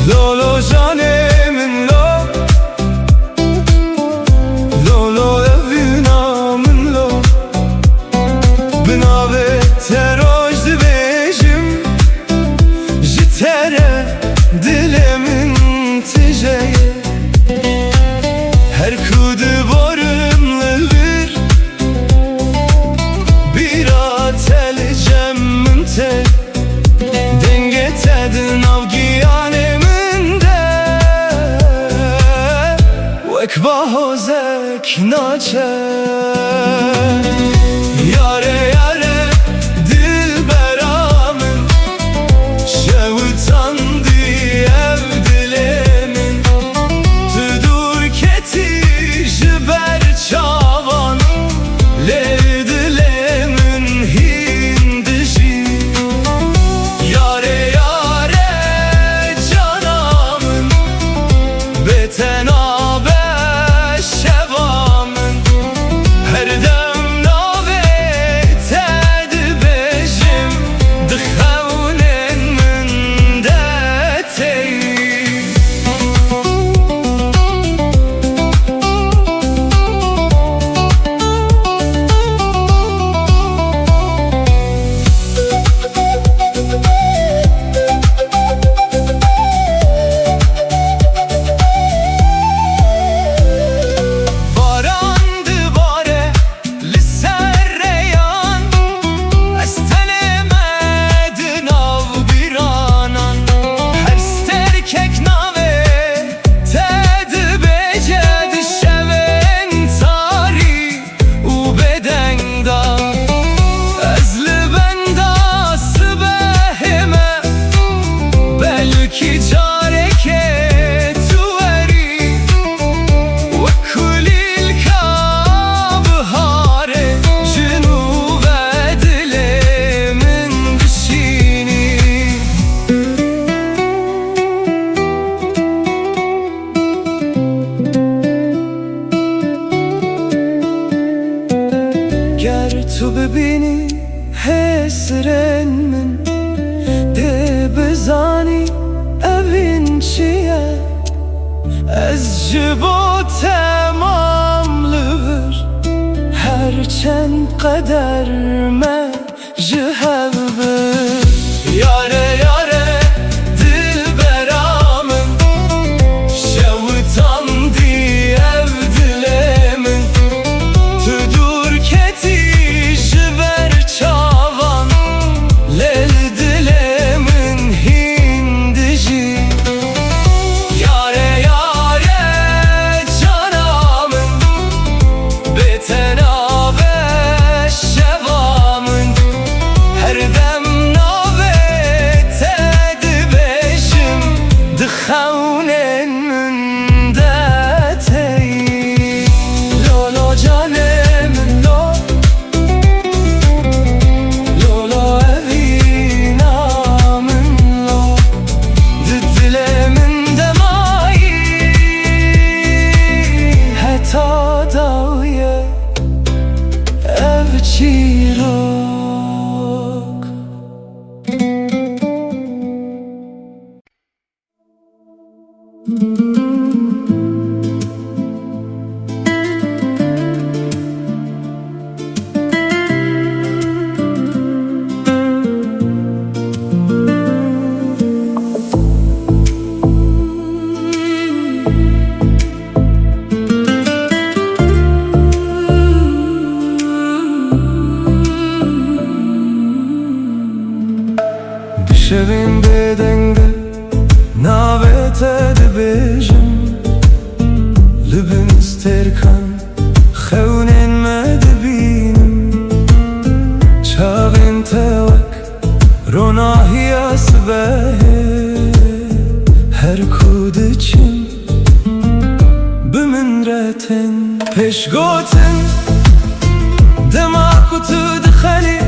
Lolo canemin lo, lolo evinamin lo. Binave teroj dibejim, jitere dilemin tijeye. Her kudu borumlu bir atel cemmin te. Denge tedin avgiyanem Ekbahozek naçe Yare yare dilberamın Şevutandı ev dilemin Tüdur keti jiber çavan Lev dilemin hindişi Yare yare canamın beten Tu bibini hesren min de bezani evin çiye Ez ji bo temamlıvır Herçend qeder me ji hev bir Yare yare dilberamın Şevutandı ev dilemin Tüdur keti Tenabe şevamın تركن خونن مدبینم چاقن توک روناهی اسبه هر کود چین بمن رتن پیش گوتن دماغ تو دخلی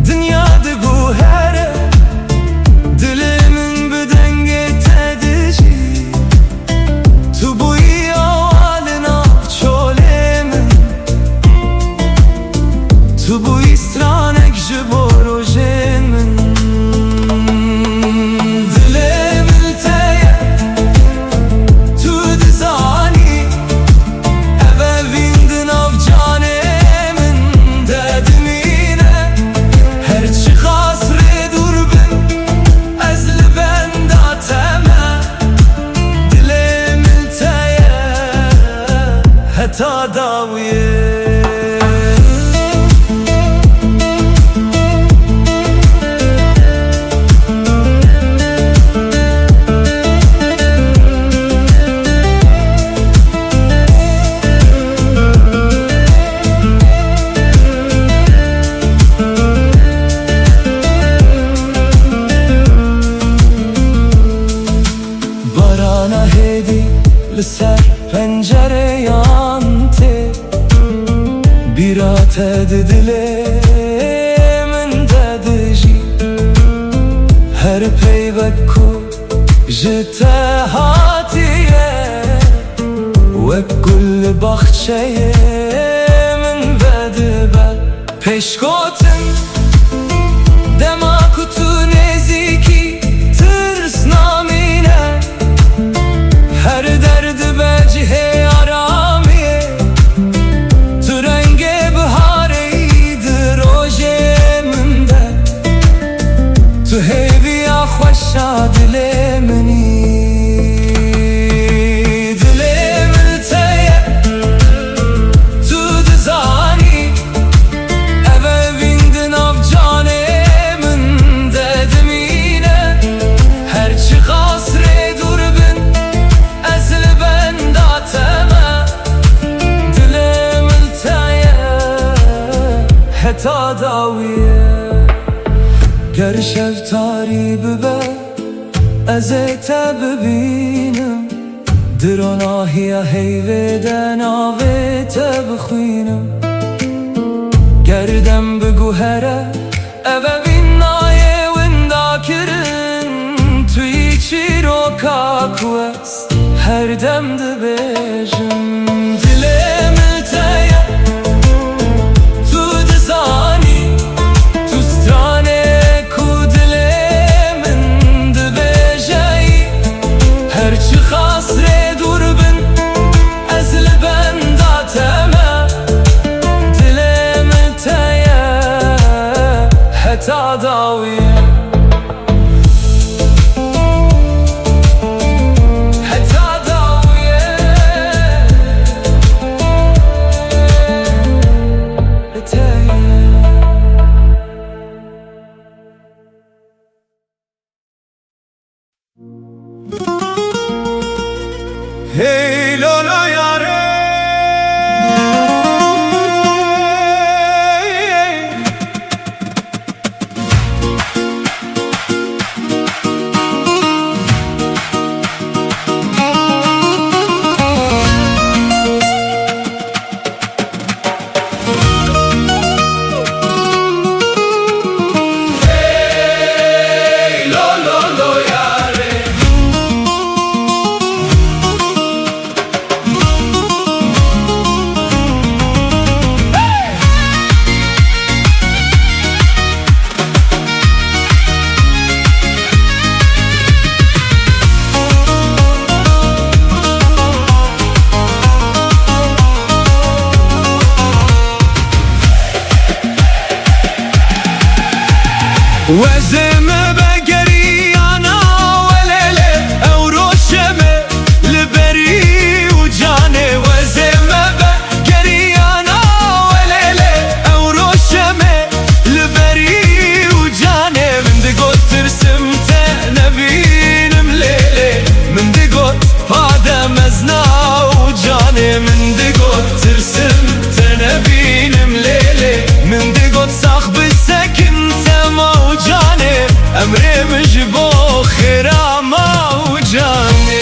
دنیا دگو هره دل من بدنگ تدجی تو بوی آوال ناف چوله من تو بوی سرانک جبور و جن من دل من تیه تو دزانی اوه ویند ناف جانه من دادمینه هرچی خاص ری دور بن از لبن داتمه دل من تیه حتی داویه barana hedi لسر پنجره یانته بیرات دله من دادجی هر پیوک کو جته هاتیه و کل باخچه من بده بد پیش گوتن دماغ تو نزیکی ترس نامینه هر درد به جهه آرامیه تو رنگ بهاری دروژه من ده تو هیوی خوشا دل منی دل من تیه تو دزانی اوه ویند ناف جانه من ددمینه هرچی خاص ری دور بن از لبن داتمه دل من تیه حتی داویه گر شفتاری ببه از ایتا ببینم دروناهی هیوه دناوه تا بخوینم گردم بگو هره اوه بینایه وندا کرن توی چی رو کاکوست هر دم ده بیجم دل من تیه تو دزانی تو سترانه کو دل من ده بیجایی هرچی خاص ری دور بن از لبن داتمه دل من تیه حتی داویه Hey lola yare وزمه بگری انا ولله او روشمه لبری و جانه وزمه بگری انا ولله او روشمه لبری و جانه من دقوت ترسمت نبینم لیله من دقوت هذا مزنا و جانه من دقوت ترسم تنبينم ليلي من دقوت صاحب السكن موجاني أمري مجبو خيرا موجاني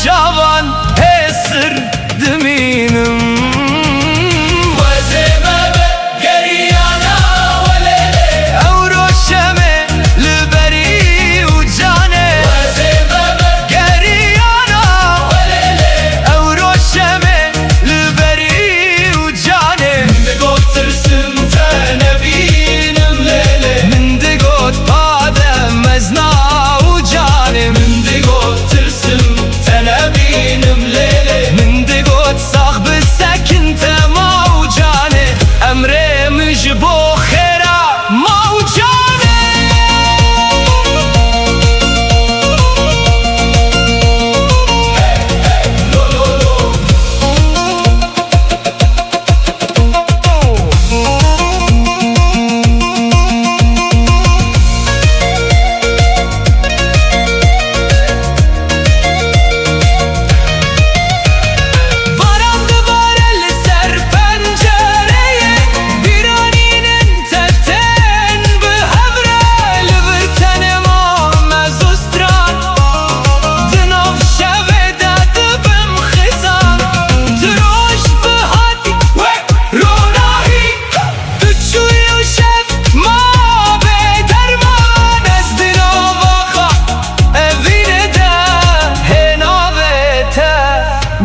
جوان هسر دمينم وزمه بقريانا وليلي أورو الشمي لبري وجاني وزمه بقريانا وليلي أورو الشمي لبري وجاني من دقوت ترسم تنبينم ليلي من دقوت بعد مزنا وجاني من دقوت ترسم تنبينم ليلي من دقوت صاحب السكن موجاني أمري مجبو خيرا موجاني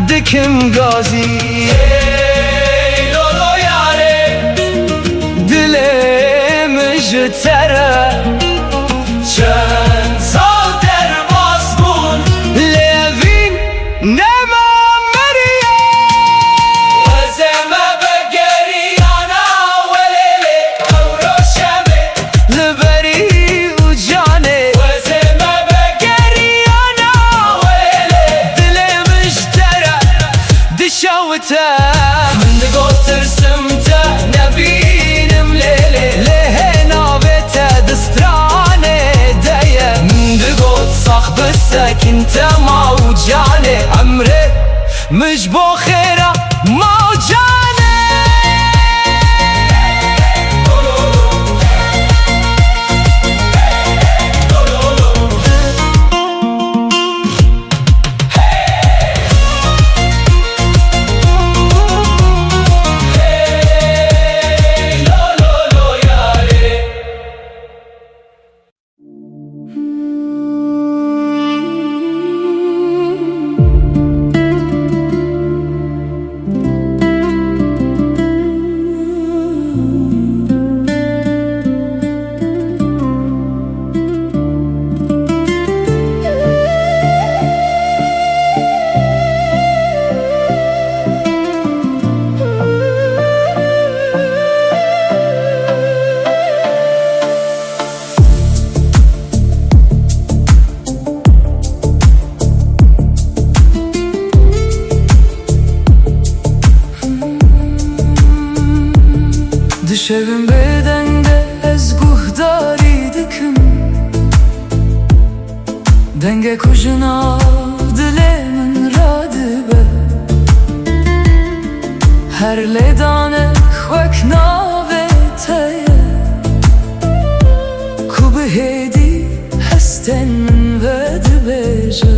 دکم گازی ای لولو یاره دلم جتره چند سال در باز بون لوین نما مریه وزمه بگریانا ولیلی اورو شمه لبری و جانه وزمه بگریانا ولیلی دلم جتره دشاوته من دقوت ترسمته نبينم ليلي ليه نابته دستراني دايه من دقوت صاحب السكن موجاني عمري مجبو خيره موجاني Şevim bedende ez guhdari dikim Denge kujuna dilemin radibe Her ledane khwek nave teye Kube hedi heste den min vedi beje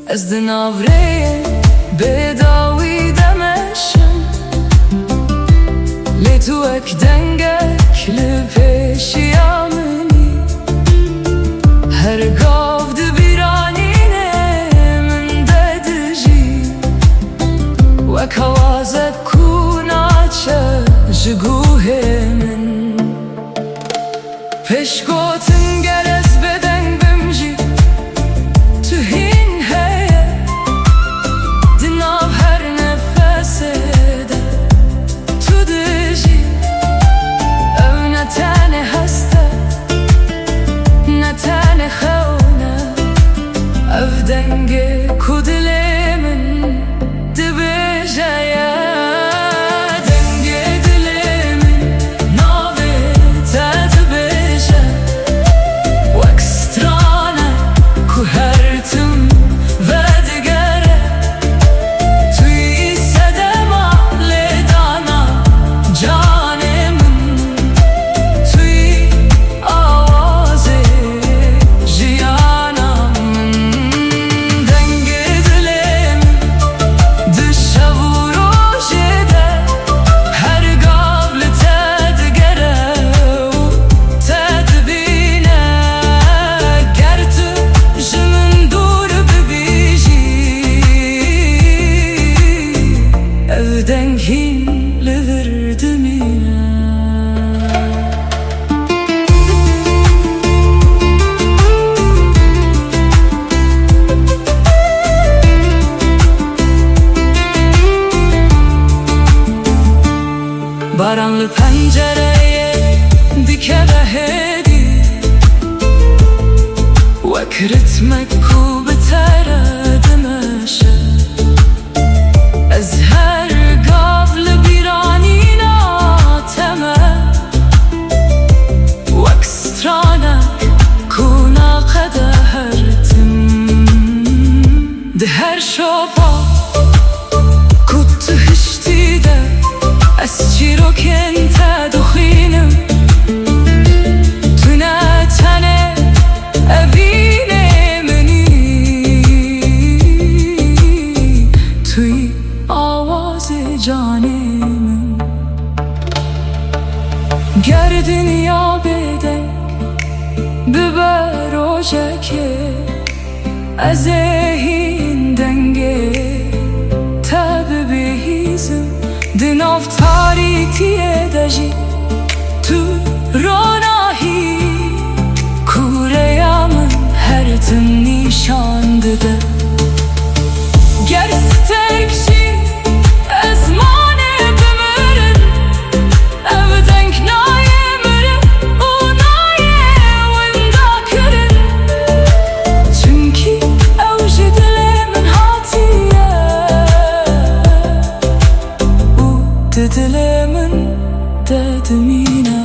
Ez din avreye bedawi demeşim Li tu ek dengek li peşiya minî Her gav di bîranînê min de dijî Wek hewazek ku naçe ji guhê min Pêşgotin gel ez bedeng bim jî Tu hîn heye Di nav her nefesê de Tu dijî Ew ne tenê hest e Ne tenê xewne Ev dengê ku dilê min dibêje ye Baranlı pencereye dikeve hedi Wek ritmek ku bitere dimeşe Ez her gav li bîranîna teme Wek stranek ku naqede hertim Di her şopa ku tu hiştî de Ez çîrokên te dixwînim Tu ne tenê evînê minî Tu yî awazê canê min Ger dinya bêdeng bibe rojekê Ez ê hîn dengê te bibihîzim Di nav tarîtiyê de jî Tu ronahî Kureya min her tim nîşan dide Ger stek jî ez manê bimirim Ev deng nayê mirim û nayê winda kirin Çunkî ew ji dilê min hatiye Dilê min de dimîne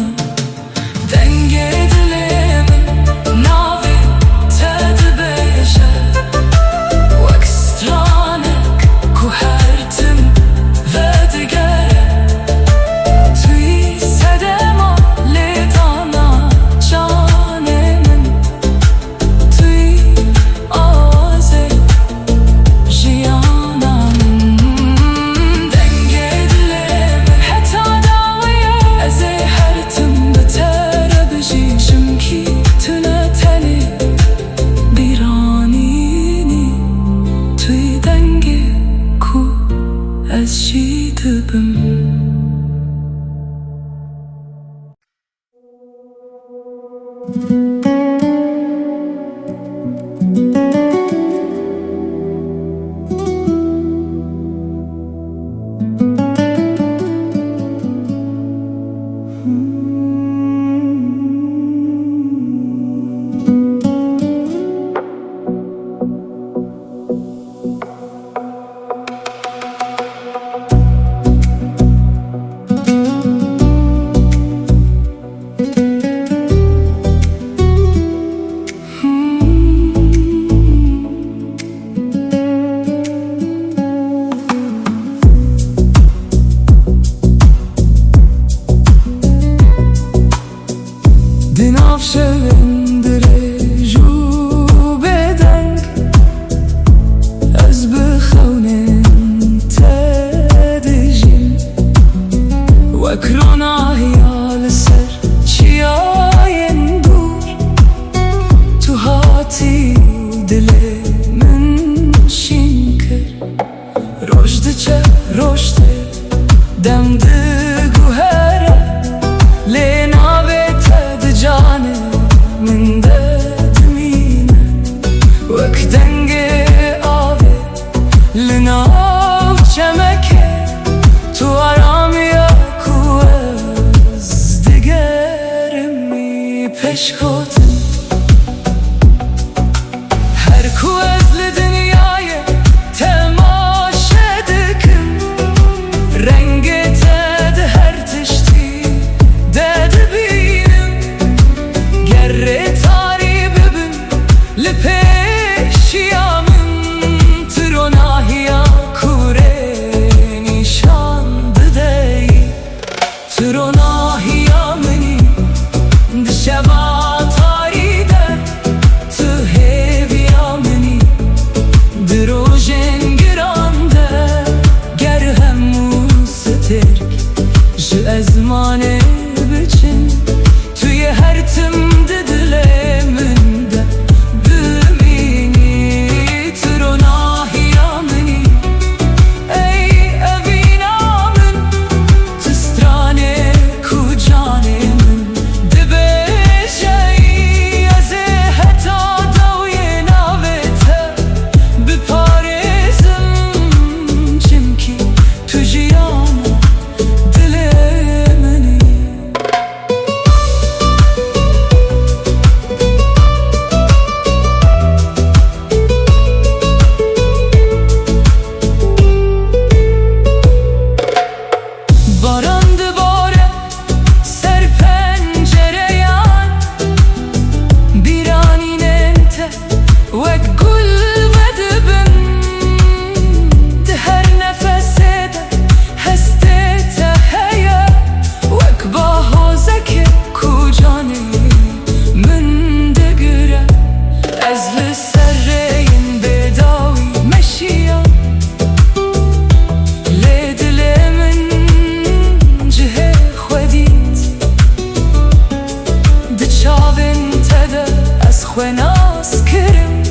خواناس کرم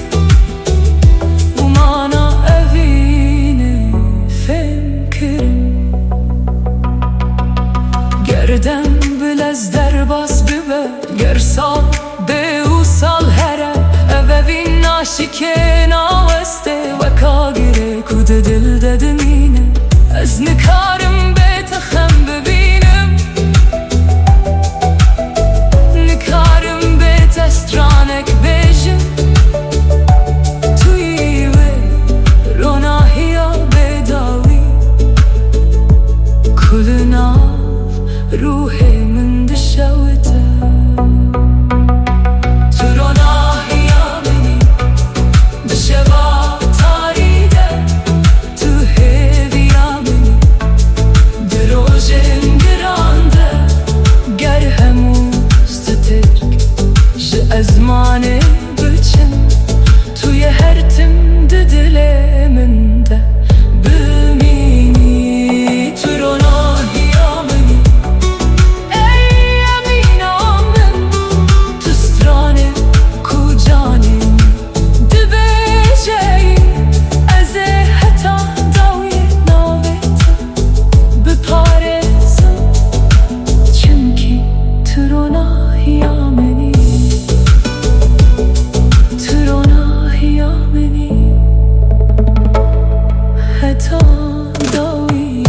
و مانا اوین فهم کرم گردم بل از در باز ببه گر سال به او سال هره اوین ناشی که ناوسته و کاگره کود دل ددمینه از نکارم به تخم ببینم نکارم به تسترانک بیجم توی و روناهی ها بداوی کل ناف روح من دشوته تو روناهی ها منی دشوا تاریده تو هیوی ها منی دروژن گرانده گر هموز ترک ج ازمانه بچم توی هر تم ده دل من ده بمینی تو روناهی ها منی ای امینام من تو سترانه کو جانم ده بجایی از حتا داوی ناویت بپارزم چمکی تو روناهی ها منی تو روناهی ها منی حتا داوی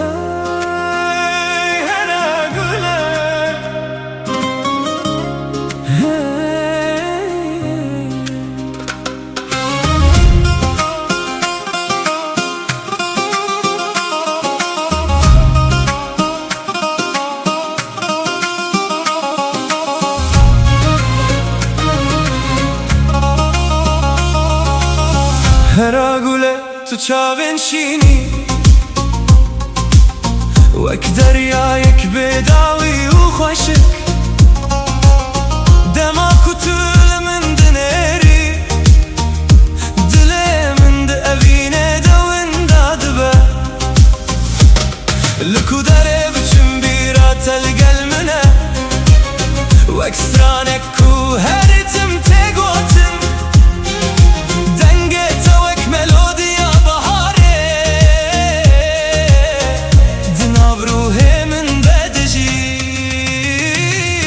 Hey, hera gule. Hey. هر گله تو چاوین شینی وک دریایک بداوی و خوشک دما کتول من دنری دل من ده اوینه دوین دادبه لکو داره بچم بیرا تلگل منه وک سرانک کو هرتم تگوتم دنگه توک ملودیا بهاره دناو روح من بدجی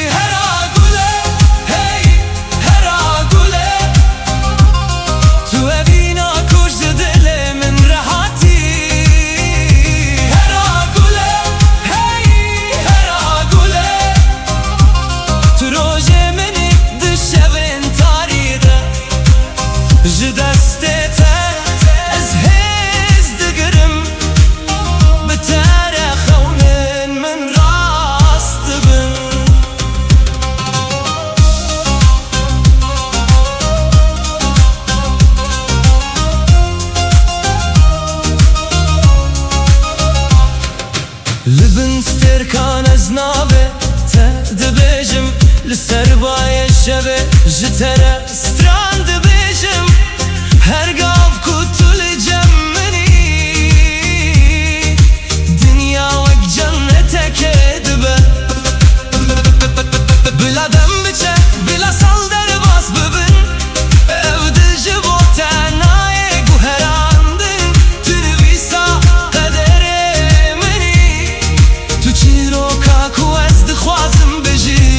هرا گله هی هرا گله تو اوینا کش دل من راحتی هرا گله هی هرا گله تو روژ منی دشوین تاریده ج دستت از هز دگرم به ترخون من راست بن لبن سترکان از ناوه دبیجم لسر بای شبه جتره ستران دبیجم هر گاو کتول جمنی دنیا وک جنتک دبه بلا دم بچه بلا سال در باز ببین او دل جبو تنای گوهراندن تو نویسا قدر منی تو چی رو کاکو از دخوازم بجیم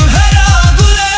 هرا گله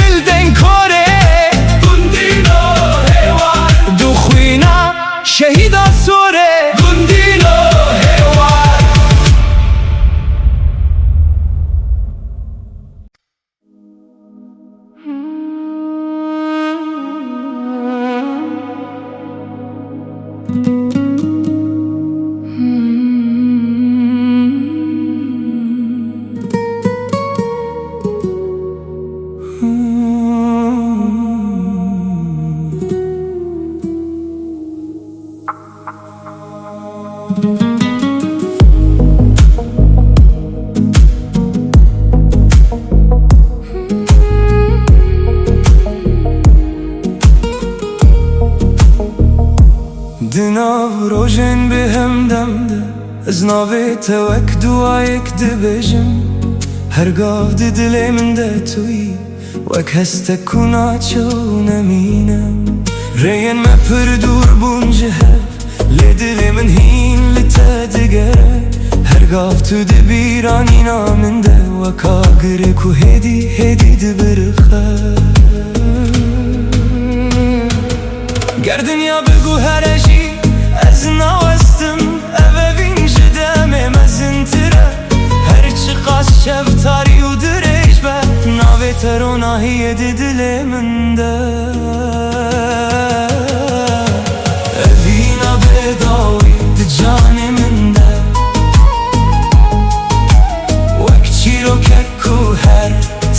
ملدن کاره گندینا هیوار دخوینا شهیدا سوره گندینا هیوار دناو روژن به هم دمده از ناوی توک دوایک دبجم هرگاو دل من ده توی وک هست کنا چو نمینم رین ما پر دور بونجه لدل من هین لتا دگره هرگاو تو دبیرانی نامن ده وک آگره کو هدی دبرخه گر دنیا بگو هرشی از نوستم اوه وین جدمم از انتره هرچی قاس شفتاری و درش به ناوی تروناهی دل من ده اوینا بداوی ده جان من ده وک چی رو که هر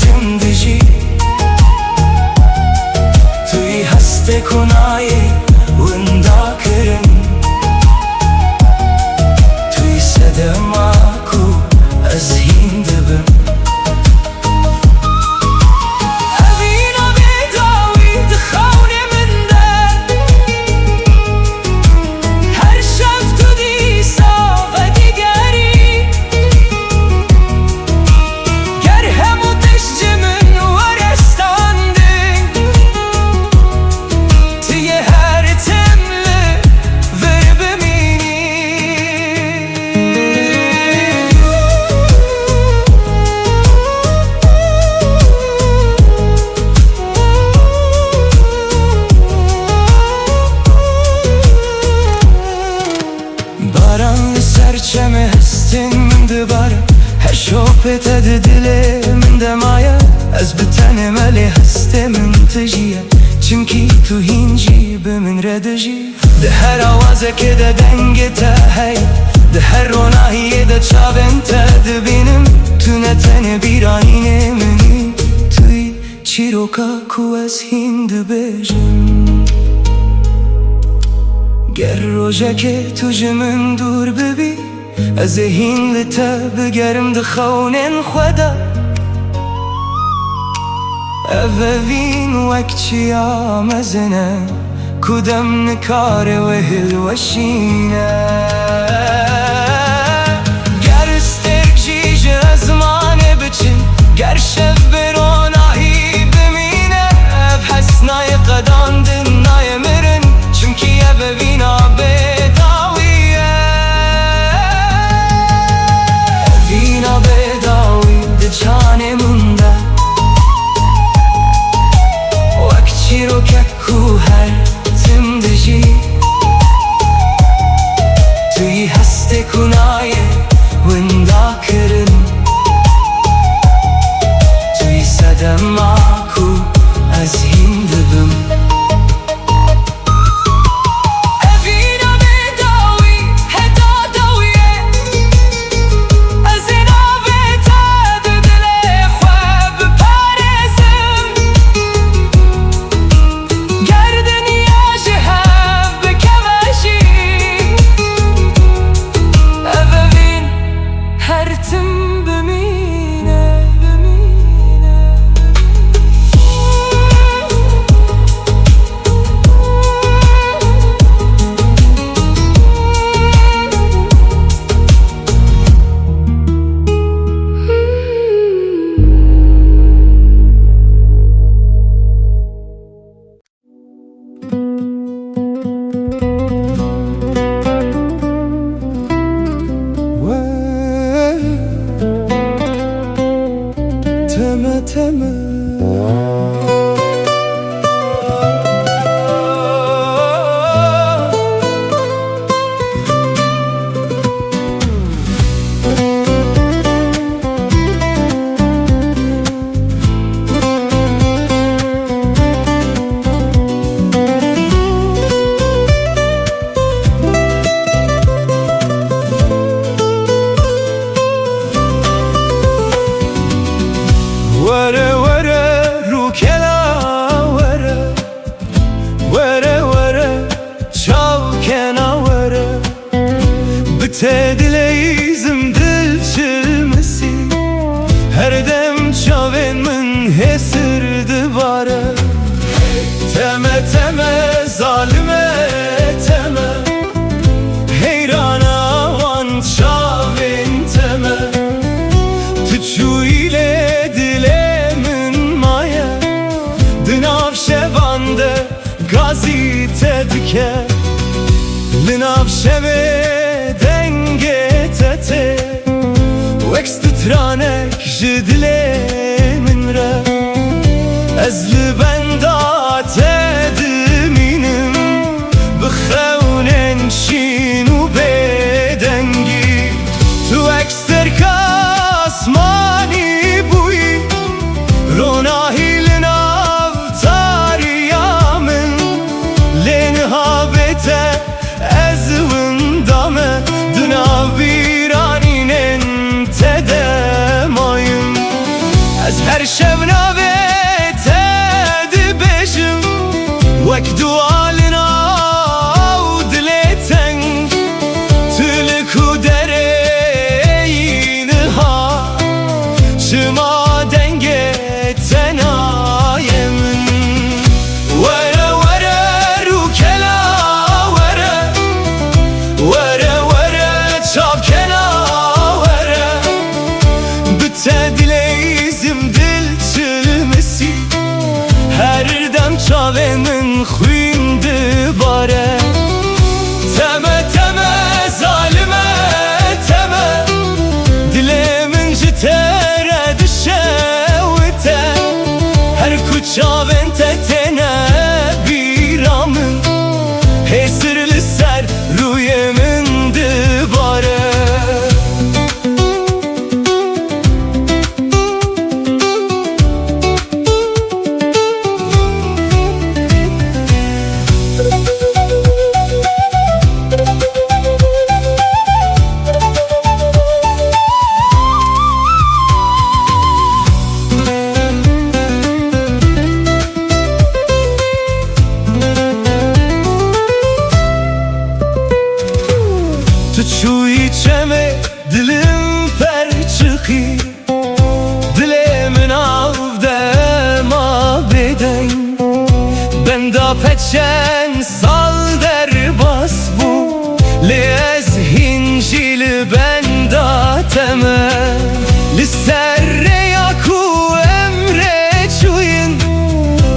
تم دجی توی هسته کنای وندا کرن توی صدما کو از هین دبم اوینا بیداوی دخون من ده هر شب تو دیسا و دیگری گر همو دشت من ورستاندی توی هر تمله ور ببینی باران سرچمه هستین من دباره هر شوپت دل من دمایه از بتن ملی هسته من تجیه چمکی تو هینجی به من ردجی ده هر آوازه که ده دنگ تا هی ده هر روناهی ده چابن تا دبینم تو نتن بیرانین منی توی چی رو که کو از هین دبجم گر روژه که تو جمن دور ببی از هین لتا بگرم دخونن خدا اوه وین وک چی آمزنه کدام نکار وهل وشینه گر استرک جیج ازمانه بچن گر شب بروناهی بمینه اف حسنای قدان دنای مرن چمکی اوه وینا بداویه وینا بداوی ده جان منده وک چی رو که کو هر تم دجی توی هسته کنای وندا کرن توی Bite dileyizim dil çilmesi her dem çaven min hesirdi bare Teme teme zalime teme heyrana van çaven teme Tüçü ile dilemin maya Dınav şevande gazite dike Linav şeve denge tete Vekst tranek jidile min re Ezli benda tediminim Bixewnen şinu bedengi Tu ekster kasmani buyi Ronahi linav tariyamin Lenha bete ezvin dame Dınav biraninen tedemayım Ez her şevna ve tedi beşim Vek dualina u dileten Tülku dereyini ha Çıma denge tenayemin Vere vere rukela vere Vere vere çapkena vere Bite dileyizim dil çilmesi her dem çavemin xuyndi bare Teme teme zalime teme Dilemin jitere düşevite Her kuçaven tetene biramın Hesirli ser rüyemin dibare Tu içeme dilim per çıkı Dilimin avde ma beden Benda peçen sal der bas bu Lez hincili benda teme Lisserre yaku emre çuyun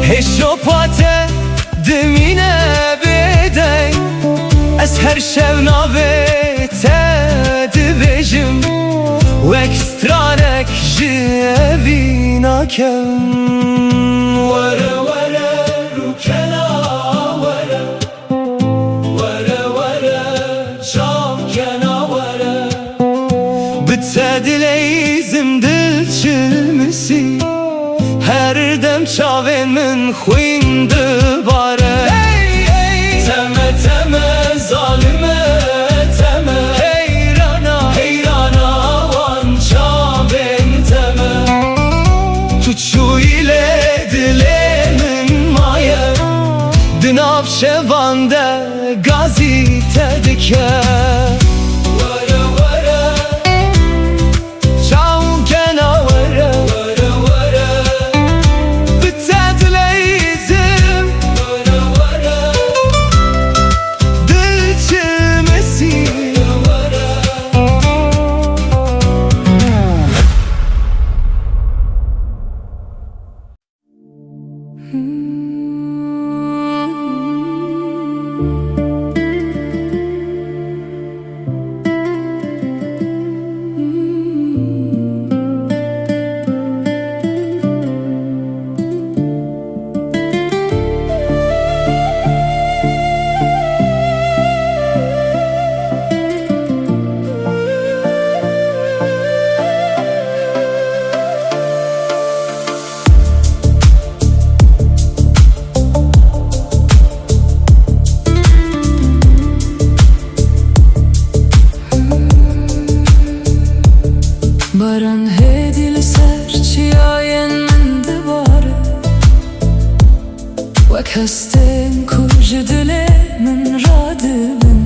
Heşopate demine beden Ez her şevna ve tedi bejim Vek stranek jevina kem Vere vere rukena vere Vere vere çavkena vere Bite dileyizim dil çilmesi her dem çaven min xuyndi bare Teme teme zalime teme Heyrana heyrana van çaven teme Tuçu ile dilemin maya Dınav şevande gazite dike Vere vere çavkena vere Vere vere bite dileyizim Vere vere dil çilmesi Baran hedil serçiyayen min dibare Vek hestin kuj dile min radilin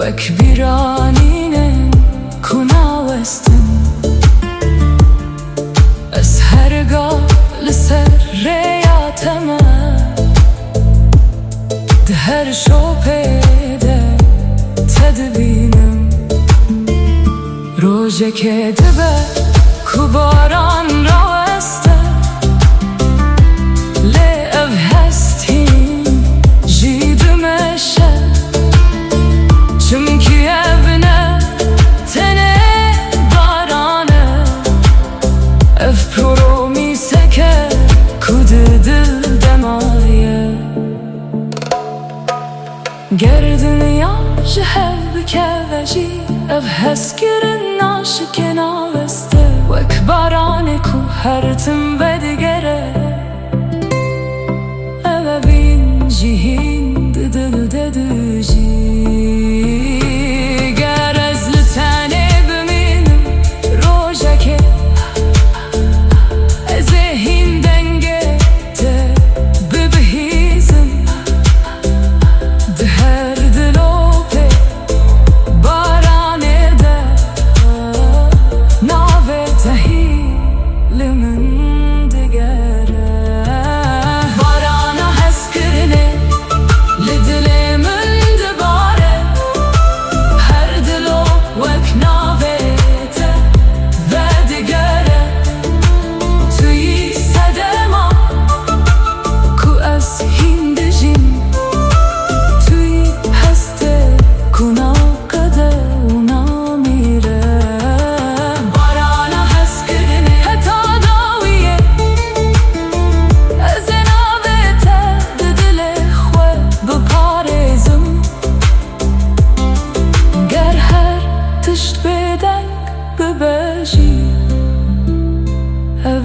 وەک بیرانینن کوناوەستن ئەس هەرگا لەسەر ڕێیاتەمە هەر شۆپێدە تەدبینم ڕۆژێکێ دەبە کو باران ڕاوەستە لێ ئەڤ هەستین ژی دمەشە چمکی ئەڤنە تەنێ بارانە ئەڤ پرۆمیسەکە کو دل دەمایە گر دنیا ji hev bikeve jî ev hezkirin naşike naveste wek baranê ku her tim vedigere ev evîn jî hîn di dil de dijî ger ez li tenê bimînim rojekê ez ê hîn dengê te bibihîzim di her dilopê baranê de navê te hî li min digere barana hezkirinê li dilê min dibare her dilop wek navê te vedigere tu yî sedema ku ez hîn dijîm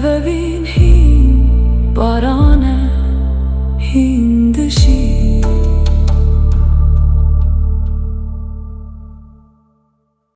Evevin hîn barane hîn dişî